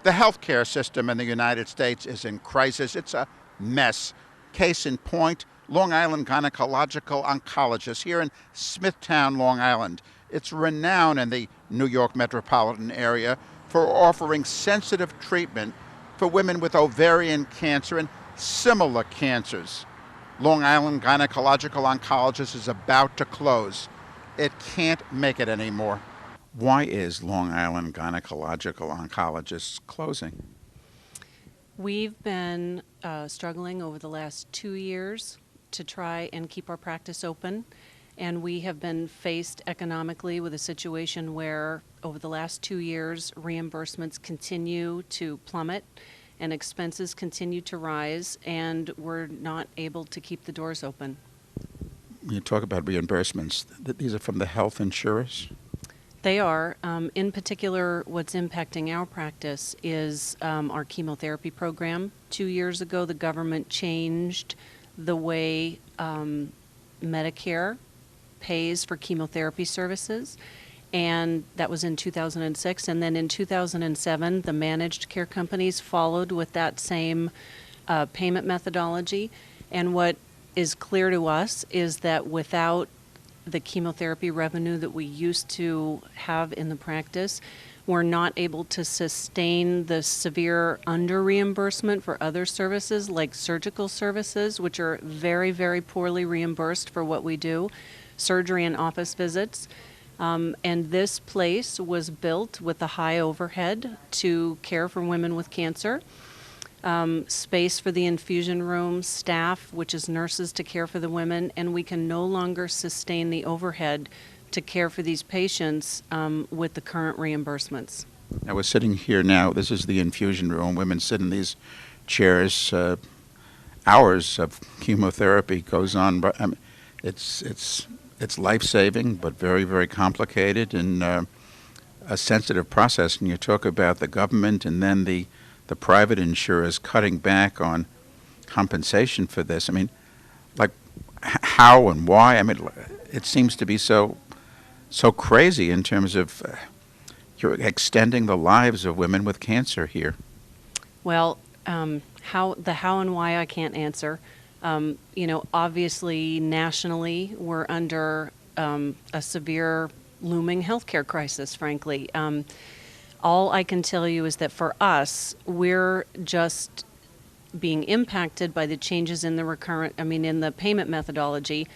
The healthcare system in the United States is in crisis. It's a mess. Case in point, Long Island Gynecological Oncologist here in Smithtown, Long Island. It's renowned in the New York metropolitan area for offering sensitive treatment for women with ovarian cancer and similar cancers. Long Island Gynecological Oncologist is about to close. It can't make it anymore. Why is Long Island Gynecological Oncologist closing? We've been struggling over the last 2 years to try and keep our practice open, and we have been faced economically with a situation where over the last 2 years reimbursements continue to plummet and expenses continue to rise, and we're not able to keep the doors open. When you talk about reimbursements, these are from the health insurers? They are. In particular, what's impacting our practice is our chemotherapy program. 2 years ago, the government changed the way Medicare pays for chemotherapy services, and that was in 2006. And then in 2007, the managed care companies followed with that same payment methodology. And what is clear to us is that without the chemotherapy revenue that we used to have in the practice, we're not able to sustain the severe under-reimbursement for other services like surgical services, which are very, very poorly reimbursed for what we do, surgery and office visits. And this place was built with a high overhead to care for women with cancer. Space for the infusion room, staff, which is nurses to care for the women, and we can no longer sustain the overhead to care for these patients with the current reimbursements. Now we're sitting here now. This is the infusion room. Women sit in these chairs. Hours of chemotherapy goes on, but it's life-saving, but very, very complicated and a sensitive process. And you talk about the government and then the private insurers cutting back on compensation for this. I mean, like, how and why? I mean, it seems to be so crazy in terms of you're extending the lives of women with cancer here. Well, how and why I can't answer. Obviously, nationally, we're under a severe looming healthcare crisis, frankly. All I can tell you is that for us, we're just being impacted by the changes in the payment methodology,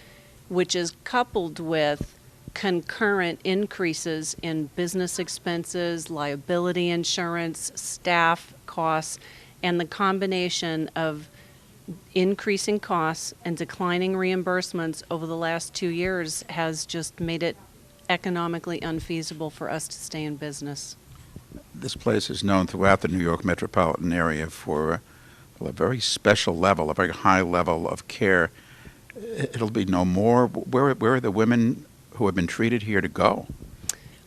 which is coupled with concurrent increases in business expenses, liability insurance, staff costs, and the combination of increasing costs and declining reimbursements over the last 2 years has just made it economically unfeasible for us to stay in business. This place is known throughout the New York metropolitan area for a very special level, a very high level of care. It'll be no more. Where are the women who have been treated here to go?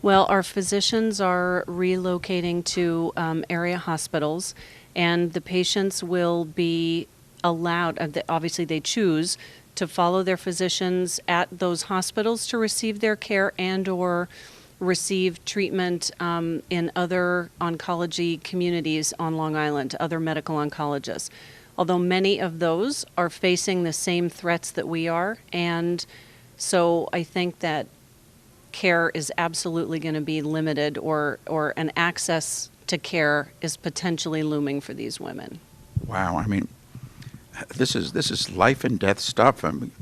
Well, our physicians are relocating to area hospitals, and the patients will be allowed, obviously they choose, to follow their physicians at those hospitals to receive their care and or receive treatment in other oncology communities on Long Island, other medical oncologists. Although many of those are facing the same threats that we are, and so I think that care is absolutely going to be limited, or an access to care is potentially looming for these women. Wow, I mean, this is life and death stuff. I mean,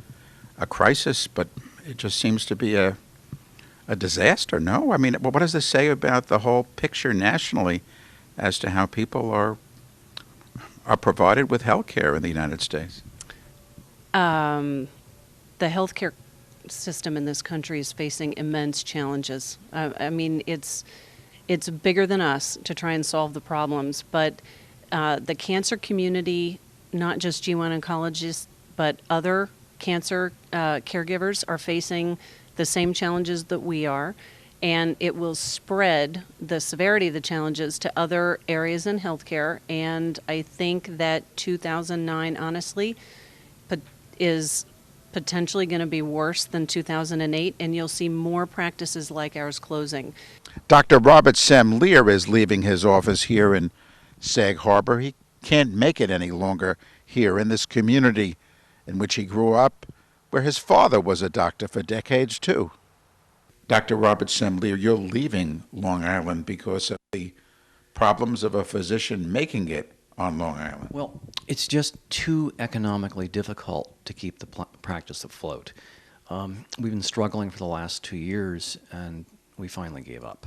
a crisis, but it just seems to be a disaster, no? I mean, what does this say about the whole picture nationally as to how people are provided with health care in the United States? The healthcare system in this country is facing immense challenges. I mean, it's bigger than us to try and solve the problems, but the cancer community, not just GYN oncologists, but other cancer caregivers are facing the same challenges that we are, and it will spread the severity of the challenges to other areas in healthcare. And I think that 2009, honestly, is potentially going to be worse than 2008, and you'll see more practices like ours closing. Dr. Robert Sem Lear is leaving his office here in Sag Harbor. He can't make it any longer here in this community in which he grew up, where his father was a doctor for decades, too. Dr. Robert Semler, you're leaving Long Island because of the problems of a physician making it on Long Island. Well, it's just too economically difficult to keep the practice afloat. We've been struggling for the last 2 years, and we finally gave up.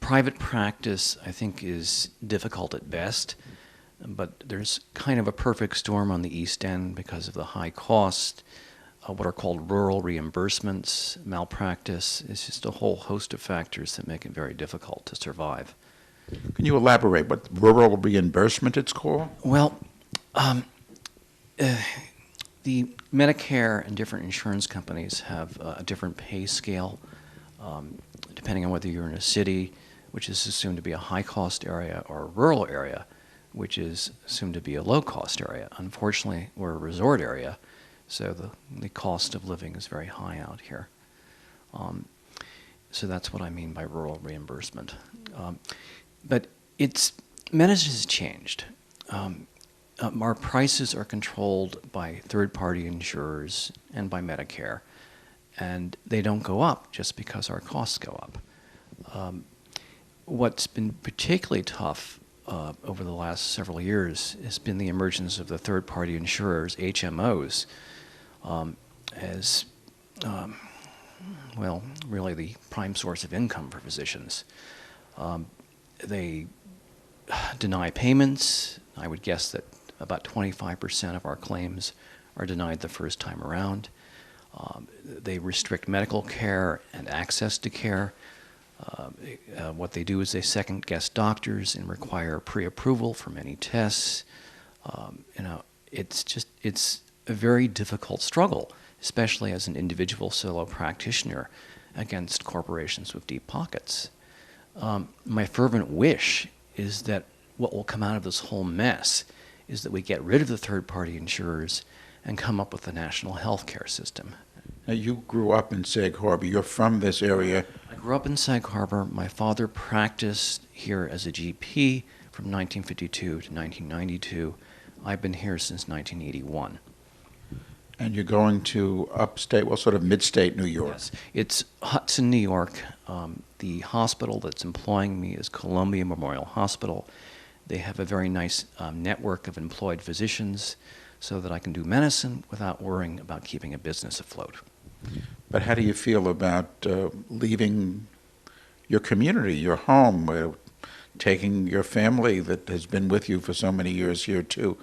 Private practice, I think, is difficult at best, but there's kind of a perfect storm on the East End because of the high cost, what are called rural reimbursements, malpractice. It's just a whole host of factors that make it very difficult to survive. Can you elaborate what rural reimbursement it's called? Well, the Medicare and different insurance companies have a different pay scale, depending on whether you're in a city, which is assumed to be a high-cost area, or a rural area, which is assumed to be a low-cost area. Unfortunately, we're a resort area, so the cost of living is very high out here. So that's what I mean by rural reimbursement. But medicine has changed. Our prices are controlled by third-party insurers and by Medicare, and they don't go up just because our costs go up. What's been particularly tough over the last several years has been the emergence of the third-party insurers, HMOs, as really the prime source of income for physicians. They deny payments. I would guess that about 25% of our claims are denied the first time around. They restrict medical care and access to care. What they do is they second-guess doctors and require pre-approval for many tests. It's a very difficult struggle, especially as an individual solo practitioner against corporations with deep pockets. My fervent wish is that what will come out of this whole mess is that we get rid of the third-party insurers and come up with a national health care system. Now, you grew up in Sag Harbor. You're from this area. I grew up in Sag Harbor. My father practiced here as a GP from 1952 to 1992. I've been here since 1981. And you're going to upstate, well, sort of mid-state New York. Yes, it's Hudson, New York. The hospital that's employing me is Columbia Memorial Hospital. They have a very nice network of employed physicians so that I can do medicine without worrying about keeping a business afloat. But how do you feel about leaving your community, your home, taking your family that has been with you for so many years here to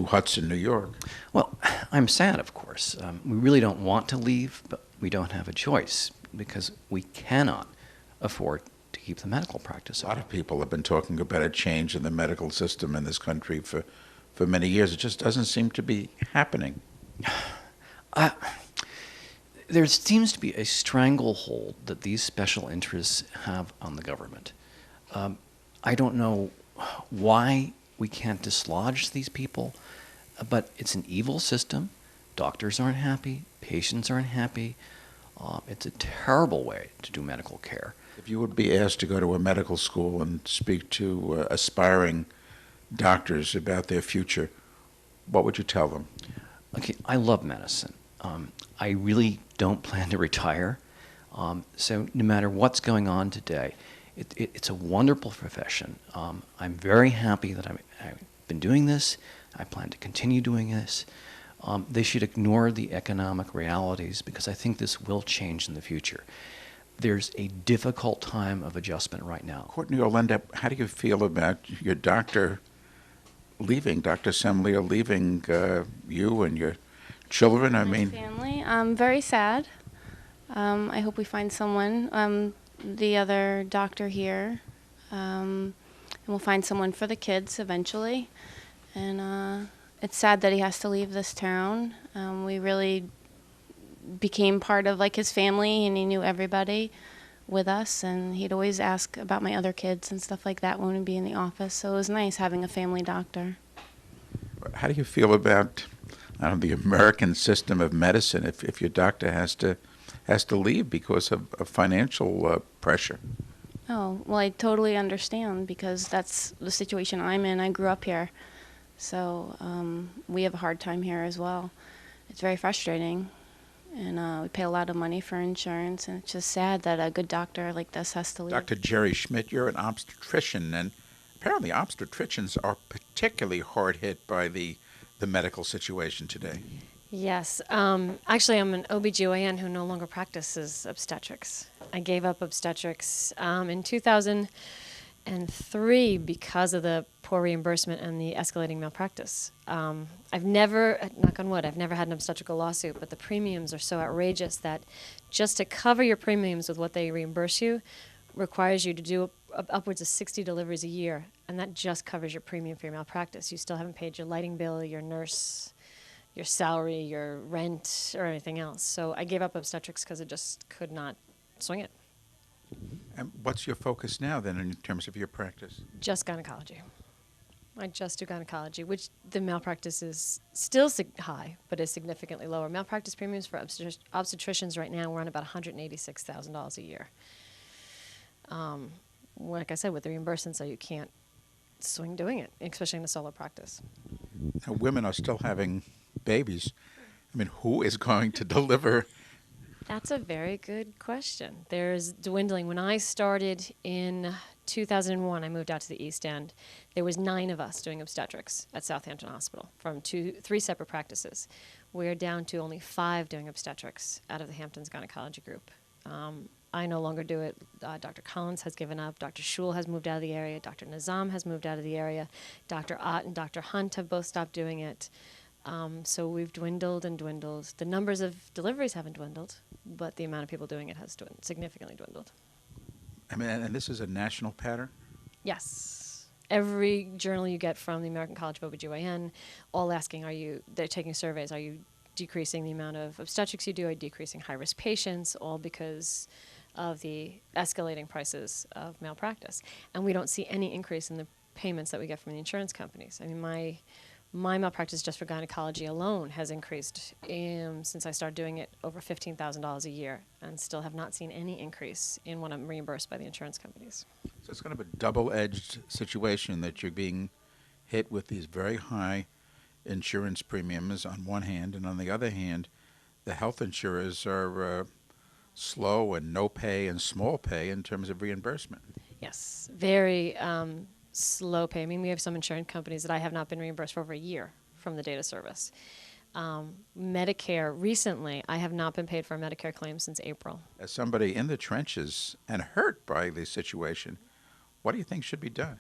Hudson, New York? Well, I'm sad, of course. We really don't want to leave, but we don't have a choice because we cannot afford to keep the medical practice A open. lot of people have been talking about a change in the medical system in this country for many years. It just doesn't seem to be happening. There seems to be a stranglehold that these special interests have on the government. I don't know why we can't dislodge these people, but it's an evil system. Doctors aren't happy. Patients aren't happy. It's a terrible way to do medical care. If you would be asked to go to a medical school and speak to aspiring doctors about their future, what would you tell them? Okay, I love medicine. I really don't plan to retire. So no matter what's going on today, it's a wonderful profession. I'm very happy that I've been doing this. I plan to continue doing this. They should ignore the economic realities because I think this will change in the future. There's a difficult time of adjustment right now. Courtney Orlando, how do you feel about your doctor leaving, Dr. Semler leaving you and your children? My family. I'm very sad. I hope we find someone, the other doctor here, and we'll find someone for the kids eventually. And it's sad that he has to leave this town. We really became part of like his family, and he knew everybody with us, and he'd always ask about my other kids and stuff like that when we'd be in the office. So it was nice having a family doctor. How do you feel about the American system of medicine if your doctor has to leave because of financial pressure? Oh, well, I totally understand because that's the situation I'm in. I grew up here. So we have a hard time here as well. It's very frustrating. And we pay a lot of money for insurance, and it's just sad that a good doctor like this has to leave. Dr. Jerry Schmidt, you're an obstetrician, and apparently obstetricians are particularly hard hit by the medical situation today. Yes. Actually, I'm an OBGYN who no longer practices obstetrics. I gave up obstetrics in 2003 because of the poor reimbursement and the escalating malpractice. I've never, knock on wood, I've never had an obstetrical lawsuit, but the premiums are so outrageous that just to cover your premiums with what they reimburse you requires you to do upwards of 60 deliveries a year, and that just covers your premium for your malpractice. You still haven't paid your lighting bill, your nurse, your salary, your rent, or anything else. So I gave up obstetrics because I just could not swing it. And what's your focus now, then, in terms of your practice? Just gynecology. I just do gynecology, which the malpractice is still high, but is significantly lower. Malpractice premiums for obstetricians right now, we're on about $186,000 a year. Like I said, with the reimbursement, so you can't swing doing it, especially in a solo practice. Now, women are still having babies. I mean, who is going to deliver? That's a very good question. There's dwindling. When I started in 2001, I moved out to the East End. There was 9 of us doing obstetrics at Southampton Hospital from 3 separate practices. We're down to only 5 doing obstetrics out of the Hamptons Gynecology Group. I no longer do it. Dr. Collins has given up. Dr. Shul has moved out of the area. Dr. Nizam has moved out of the area. Dr. Ott and Dr. Hunt have both stopped doing it. So we've dwindled and dwindled. The numbers of deliveries haven't dwindled, but the amount of people doing it has significantly dwindled. I mean, and this is a national pattern? Yes. Every journal you get from the American College of OBGYN, all asking, they're taking surveys, are you decreasing the amount of obstetrics you do, are you decreasing high-risk patients, all because of the escalating prices of malpractice. And we don't see any increase in the payments that we get from the insurance companies. I mean, my malpractice just for gynecology alone has increased since I started doing it over $15,000 a year, and still have not seen any increase in what I'm reimbursed by the insurance companies. So it's kind of a double-edged situation that you're being hit with these very high insurance premiums on one hand, and on the other hand, the health insurers are slow and no pay and small pay in terms of reimbursement. Yes, very slow pay. I mean, we have some insurance companies that I have not been reimbursed for over a year from the data service. Medicare, recently, I have not been paid for a Medicare claim since April. As somebody in the trenches and hurt by the situation, what do you think should be done?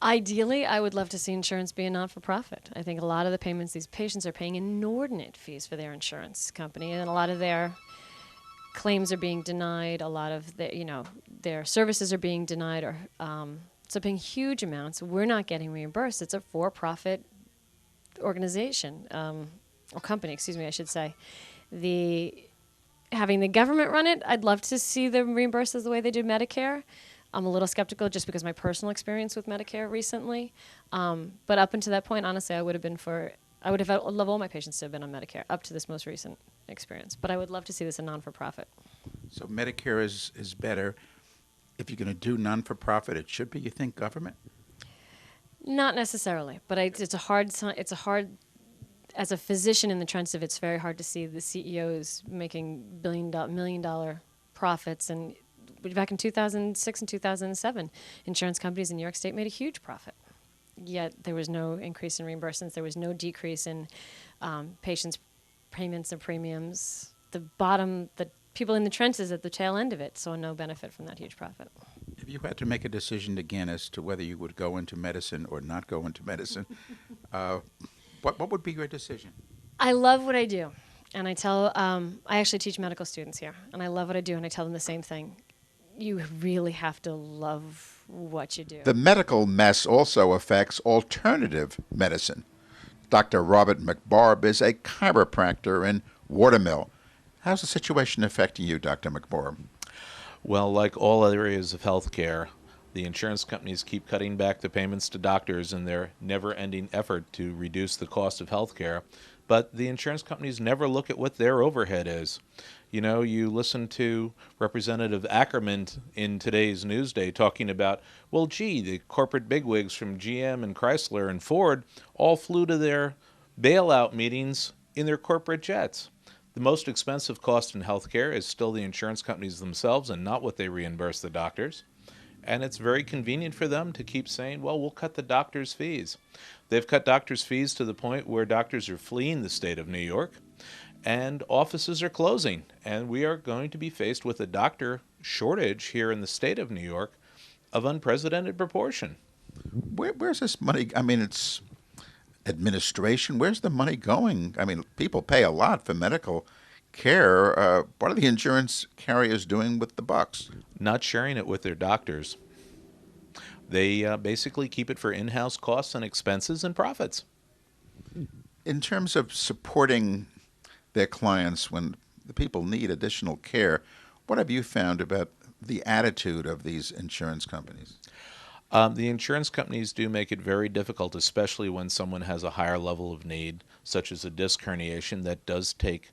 Ideally, I would love to see insurance be a not-for-profit. I think a lot of the payments, these patients are paying inordinate fees for their insurance company, and a lot of their claims are being denied, a lot of their services are being denied, or so paying huge amounts. We're not getting reimbursed. It's a for-profit organization, or company, excuse me, I should say. Having the government run it, I'd love to see them reimbursed as the way they do Medicare. I'm a little skeptical just because of my personal experience with Medicare recently. But up until that point, honestly, I would have loved all my patients to have been on Medicare up to this most recent experience. But I would love to see this a non-for-profit. So Medicare is better. If you're going to do non-for-profit, it should be, you think, government? Not necessarily, but it's a hard, as a physician in the trenches, it's very hard to see the CEOs making million-dollar profits. And back in 2006 and 2007, insurance companies in New York State made a huge profit. Yet there was no increase in reimbursements. There was no decrease in patients' payments and premiums. The people in the trenches at the tail end of it saw no benefit from that huge profit. If you had to make a decision again as to whether you would go into medicine or not go into medicine, what would be your decision? I love what I do. And I actually teach medical students here. And I love what I do, and I tell them the same thing. You really have to love what you do. The medical mess also affects alternative medicine. Dr. Robert McBarb is a chiropractor in Watermill. How's the situation affecting you, Dr. McBarb? Well, like all other areas of healthcare, the insurance companies keep cutting back the payments to doctors in their never-ending effort to reduce the cost of healthcare but the insurance companies never look at what their overhead is. You know, you listen to Representative Ackerman in today's Newsday talking about, well, gee, the corporate bigwigs from GM and Chrysler and Ford all flew to their bailout meetings in their corporate jets. The most expensive cost in healthcare is still the insurance companies themselves and not what they reimburse the doctors. And it's very convenient for them to keep saying, well, we'll cut the doctors' fees. They've cut doctors' fees to the point where doctors are fleeing the state of New York and offices are closing. And we are going to be faced with a doctor shortage here in the state of New York of unprecedented proportion. Where's this money? I mean, it's administration. Where's the money going? I mean, people pay a lot for medical care. What are the insurance carriers doing with the bucks? Not sharing it with their doctors. They basically keep it for in-house costs and expenses and profits. In terms of supporting their clients when the people need additional care, what have you found about the attitude of these insurance companies? The insurance companies do make it very difficult, especially when someone has a higher level of need, such as a disc herniation that does take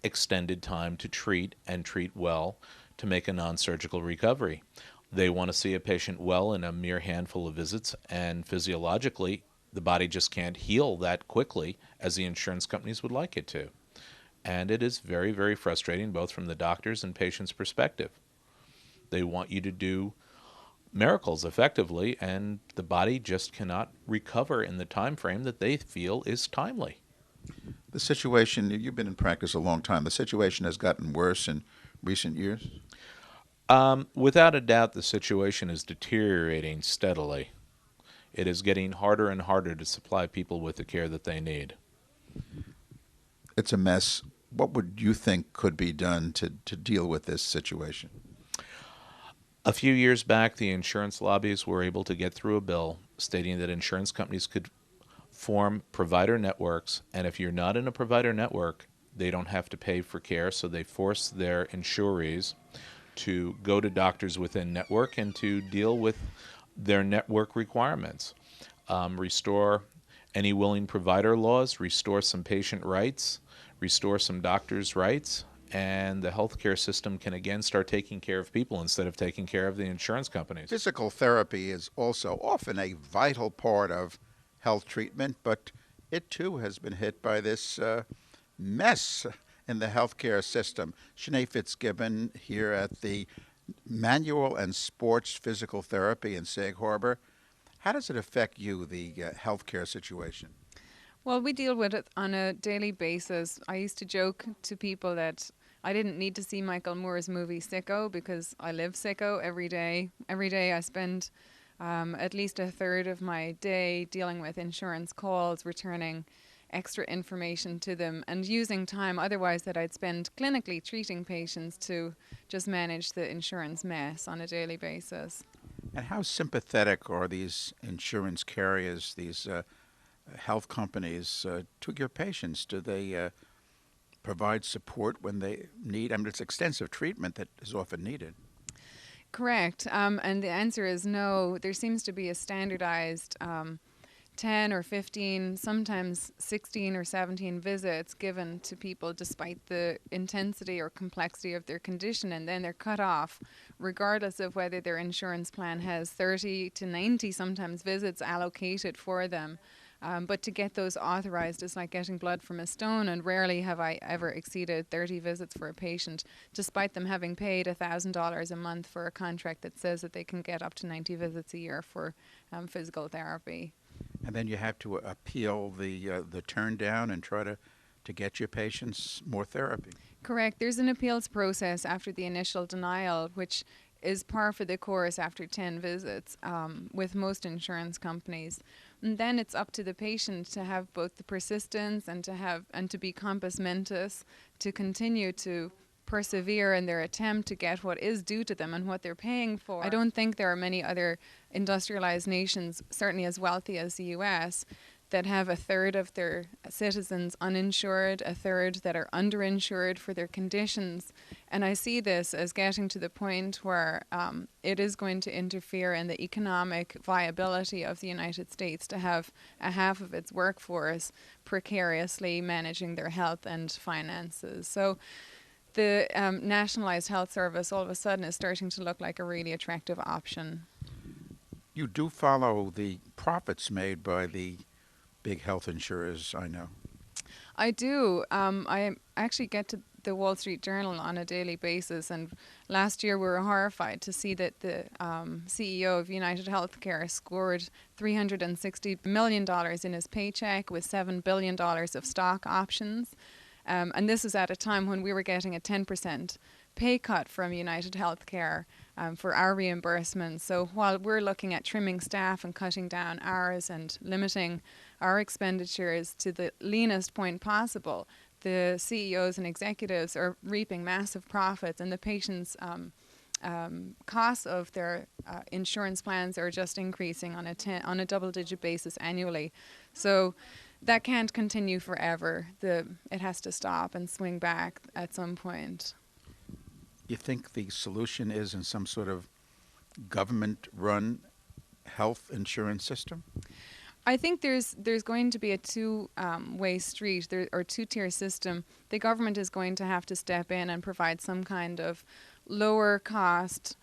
extended time to treat and treat well to make a non-surgical recovery. They want to see a patient well in a mere handful of visits, and physiologically, the body just can't heal that quickly as the insurance companies would like it to. And it is very, very frustrating, both from the doctor's and patient's perspective. They want you to do miracles effectively, and the body just cannot recover in the time frame that they feel is timely. The situation, you've been in practice a long time, the situation has gotten worse in recent years? Without a doubt, the situation is deteriorating steadily. It is getting harder and harder to supply people with the care that they need. It's a mess. What would you think could be done to deal with this situation? A few years back, the insurance lobbies were able to get through a bill stating that insurance companies could form provider networks, and if you're not in a provider network, they don't have to pay for care, so they force their insurees to go to doctors within network and to deal with their network requirements. Restore any willing provider laws, restore some patient rights, restore some doctors' rights, and the healthcare system can again start taking care of people instead of taking care of the insurance companies. Physical therapy is also often a vital part of health treatment, but it too has been hit by this mess in the healthcare system. Sinead Fitzgibbon here at the Manual and Sports Physical Therapy in Sag Harbor. How does it affect you, the healthcare situation? Well, we deal with it on a daily basis. I used to joke to people that I didn't need to see Michael Moore's movie Sicko because I live sicko every day. Every day I spend at least a third of my day dealing with insurance calls, returning extra information to them, and using time otherwise that I'd spend clinically treating patients to just manage the insurance mess on a daily basis. And how sympathetic are these insurance carriers, these health companies, to your patients? Do they provide support when they need? I mean, it's extensive treatment that is often needed. Correct. And the answer is no. There seems to be a standardized 10 or 15, sometimes 16 or 17 visits given to people despite the intensity or complexity of their condition, and then they're cut off regardless of whether their insurance plan has 30 to 90 sometimes visits allocated for them. But to get those authorized is like getting blood from a stone, and rarely have I ever exceeded 30 visits for a patient, despite them having paid $1,000 a month for a contract that says that they can get up to 90 visits a year for physical therapy. And then you have to appeal the turn down and try to get your patients more therapy. Correct. There's an appeals process after the initial denial, which is par for the course after 10 visits with most insurance companies. And then it's up to the patient to have both the persistence and to be compos mentis, to continue to persevere in their attempt to get what is due to them and what they're paying for. I don't think there are many other industrialized nations, certainly as wealthy as the US, that have a third of their citizens uninsured, a third that are underinsured for their conditions. And I see this as getting to the point where it is going to interfere in the economic viability of the United States to have a half of its workforce precariously managing their health and finances. So the nationalized health service all of a sudden is starting to look like a really attractive option. You do follow the profits made by the big health insurers, I know. I do. I actually get to the Wall Street Journal on a daily basis, and last year we were horrified to see that the CEO of United Healthcare scored $360 million in his paycheck with $7 billion of stock options. And this was at a time when we were getting a 10% pay cut from United Healthcare for our reimbursement. So while we're looking at trimming staff and cutting down hours and limiting our expenditures to the leanest point possible, the CEOs and executives are reaping massive profits, and the patients' costs of their insurance plans are just increasing on a double-digit basis annually. So that can't continue forever. It has to stop and swing back at some point. You think the solution is in some sort of government-run health insurance system? I think there's going to be a two-way street or two-tier system. The government is going to have to step in and provide some kind of lower cost,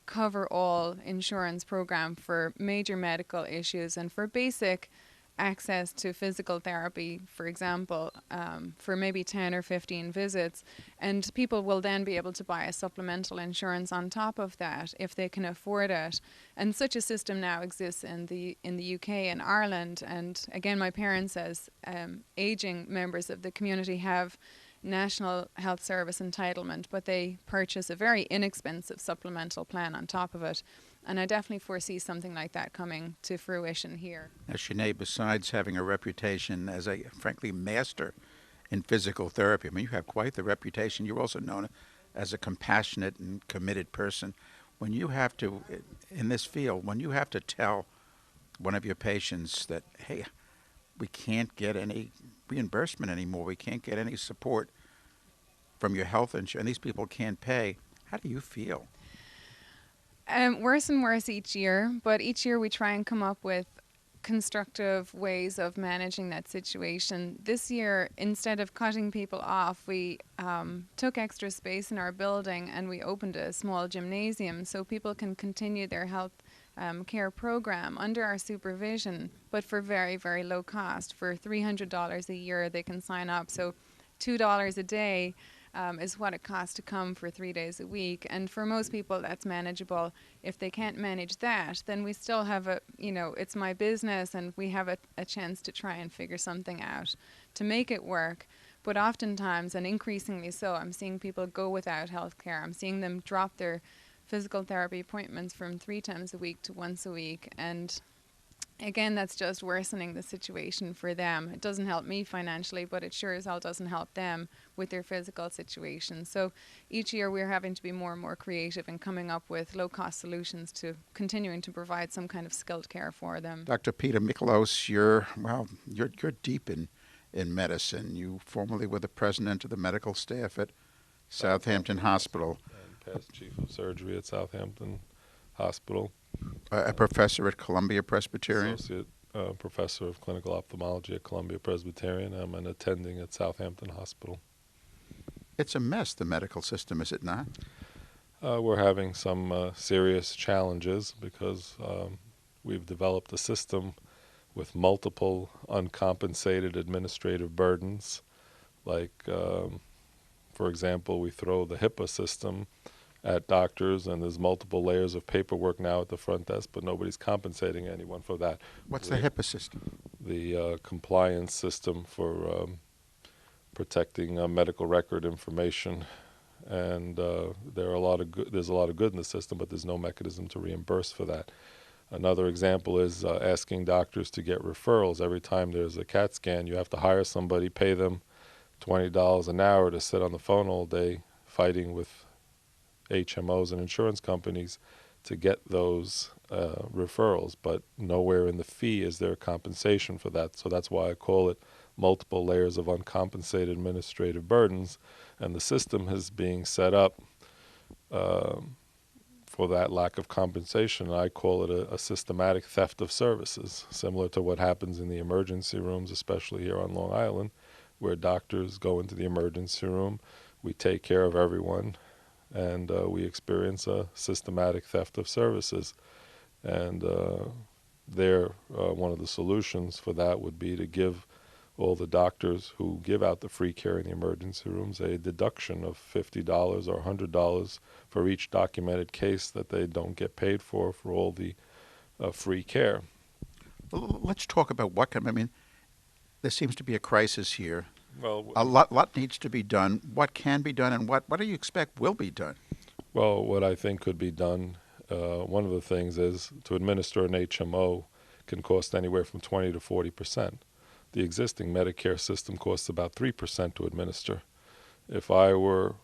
cover-all insurance program for major medical issues and for basic access to physical therapy, for example, for maybe 10 or 15 visits, and people will then be able to buy a supplemental insurance on top of that if they can afford it. And such a system now exists in the UK and Ireland. And again, my parents, as aging members of the community, have National Health Service entitlement, but they purchase a very inexpensive supplemental plan on top of it. And I definitely foresee something like that coming to fruition here. Now, Sinead, besides having a reputation as a, frankly, master in physical therapy, I mean, you have quite the reputation. You're also known as a compassionate and committed person. When you have to, in this field, when you have to tell one of your patients that, hey, we can't get any reimbursement anymore, we can't get any support from your health insurance, and these people can't pay, how do you feel? Worse and worse each year, but each year we try and come up with constructive ways of managing that situation. This year, instead of cutting people off, we took extra space in our building and we opened a small gymnasium so people can continue their health care program under our supervision, but for very, very low cost. For $300 a year, they can sign up. So $2 a day is what it costs to come for 3 days a week. And for most people, that's manageable. If they can't manage that, then we still have it's my business, and we have a chance to try and figure something out to make it work. But oftentimes, and increasingly so, I'm seeing people go without health care. I'm seeing them drop their physical therapy appointments from 3 times a week to once a week. And again, that's just worsening the situation for them. It doesn't help me financially, but it sure as hell doesn't help them with their physical situation. So each year we're having to be more and more creative and coming up with low-cost solutions to continuing to provide some kind of skilled care for them. Dr. Peter Miklos, you're deep in medicine. You formerly were the president of the medical staff at Southampton Hospital. And past chief of surgery at Southampton Hospital. A professor at Columbia Presbyterian. Associate professor of clinical ophthalmology at Columbia Presbyterian. I'm an attending at Southampton Hospital. It's a mess, the medical system, is it not? We're having some serious challenges because we've developed a system with multiple uncompensated administrative burdens. Like, for example, we throw the HIPAA system at doctors, and there's multiple layers of paperwork now at the front desk, but nobody's compensating anyone for that. What's the HIPAA system? The compliance system for protecting medical record information, and there's a lot of good in the system, but there's no mechanism to reimburse for that. Another example is asking doctors to get referrals. Every time there's a CAT scan, you have to hire somebody, pay them $20 an hour to sit on the phone all day fighting with HMOs and insurance companies to get those referrals, but nowhere in the fee is there compensation for that. So that's why I call it multiple layers of uncompensated administrative burdens, and the system is being set up for that lack of compensation. I call it a systematic theft of services, similar to what happens in the emergency rooms, especially here on Long Island, where doctors go into the emergency room, we take care of everyone, and we experience a systematic theft of services. And one of the solutions for that would be to give all the doctors who give out the free care in the emergency rooms a deduction of $50 or $100 for each documented case that they don't get paid for all the free care. Let's talk about there seems to be a crisis here. Well, a lot needs to be done. What can be done, and what do you expect will be done? Well, what I think could be done, one of the things is to administer an HMO can cost anywhere from 20 to 40%. The existing Medicare system costs about 3% to administer. If I were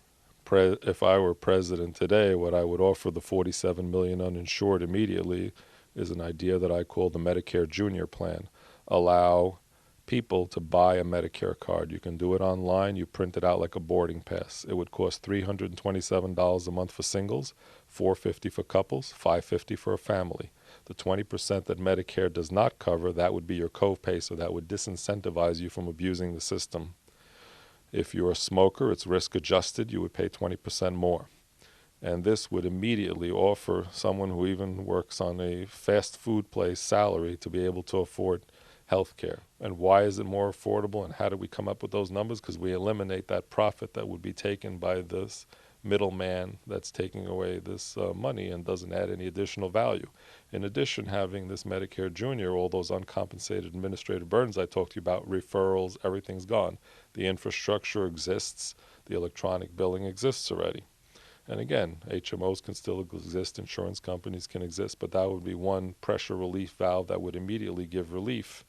president today, what I would offer the 47 million uninsured immediately is an idea that I call the Medicare Junior Plan. Allow people to buy a Medicare card. You can do it online. You print it out like a boarding pass. It would cost $327 a month for singles, $450 for couples, $550 for a family. The 20% that Medicare does not cover, that would be your copay, so that would disincentivize you from abusing the system. If you're a smoker, it's risk adjusted, you would pay 20% more. And this would immediately offer someone who even works on a fast food place salary to be able to afford health care. And why is it more affordable, and how do we come up with those numbers? Because we eliminate that profit that would be taken by this middleman that's taking away this money and doesn't add any additional value. In addition, having this Medicare Junior, all those uncompensated administrative burdens I talked to you about, referrals, everything's gone. The infrastructure exists. The electronic billing exists already. And again, HMOs can still exist, insurance companies can exist, but that would be one pressure relief valve that would immediately give relief.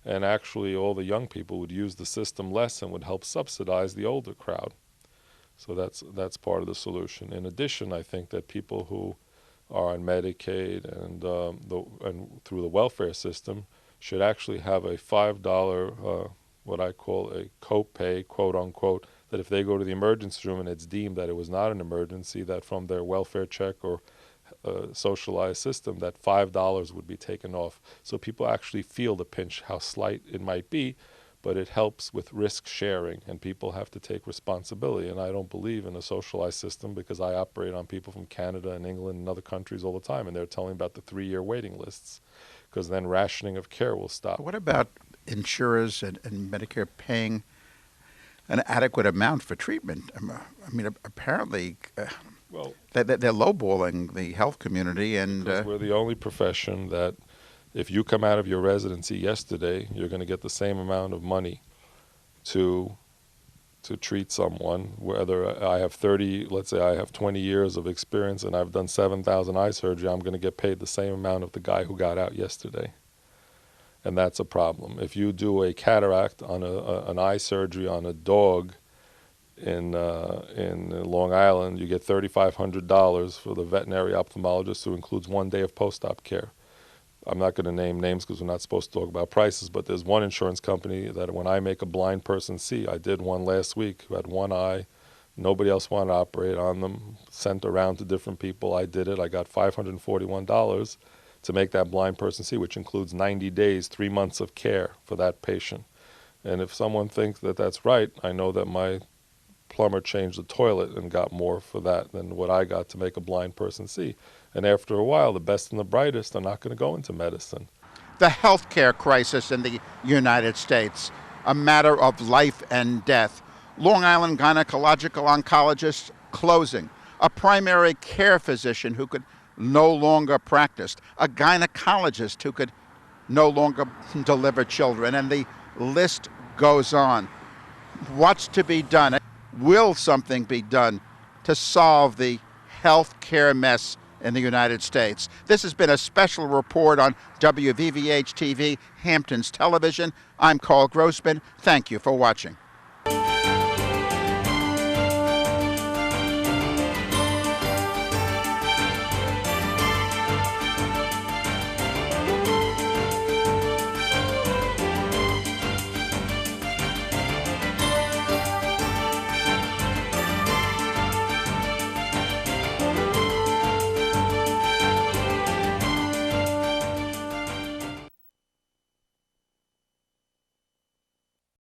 And actually, all the young people would use the system less and would help subsidize the older crowd. So that's part of the solution. In addition, I think that people who are on Medicaid and through the welfare system should actually have a $5, what I call a copay, quote unquote, that if they go to the emergency room and it's deemed that it was not an emergency, that from their welfare check or socialized system, that $5 would be taken off. So people actually feel the pinch, how slight it might be, but it helps with risk sharing, and people have to take responsibility. And I don't believe in a socialized system because I operate on people from Canada and England and other countries all the time, and they're telling me about the 3-year waiting lists, because then rationing of care will stop. What about insurers and Medicare paying an adequate amount for treatment? Apparently they're lowballing the health community. And we're the only profession that if you come out of your residency yesterday, you're going to get the same amount of money to treat someone. Whether I have let's say I have 20 years of experience and I've done 7,000 eye surgery, I'm going to get paid the same amount of the guy who got out yesterday. And that's a problem. If you do a cataract on an eye surgery on a dog in Long Island, you get $3,500 for the veterinary ophthalmologist, who includes 1 day of post-op care. I'm not going to name names because we're not supposed to talk about prices, but there's one insurance company that when I make a blind person see, I did one last week who had one eye, nobody else wanted to operate on them, sent around to different people, I did it, I got $541 to make that blind person see, which includes 90 days, 3 months of care for that patient. And if someone thinks that that's right, I know that my plumber changed the toilet and got more for that than what I got to make a blind person see. And after a while, the best and the brightest are not going to go into medicine. The healthcare crisis in the United States, a matter of life and death. Long Island gynecological oncologist closing. A primary care physician who could no longer practice. A gynecologist who could no longer deliver children. And the list goes on. What's to be done? Will something be done to solve the healthcare mess in the United States? This has been a special report on WVVH-TV, Hamptons Television. I'm Karl Grossman. Thank you for watching.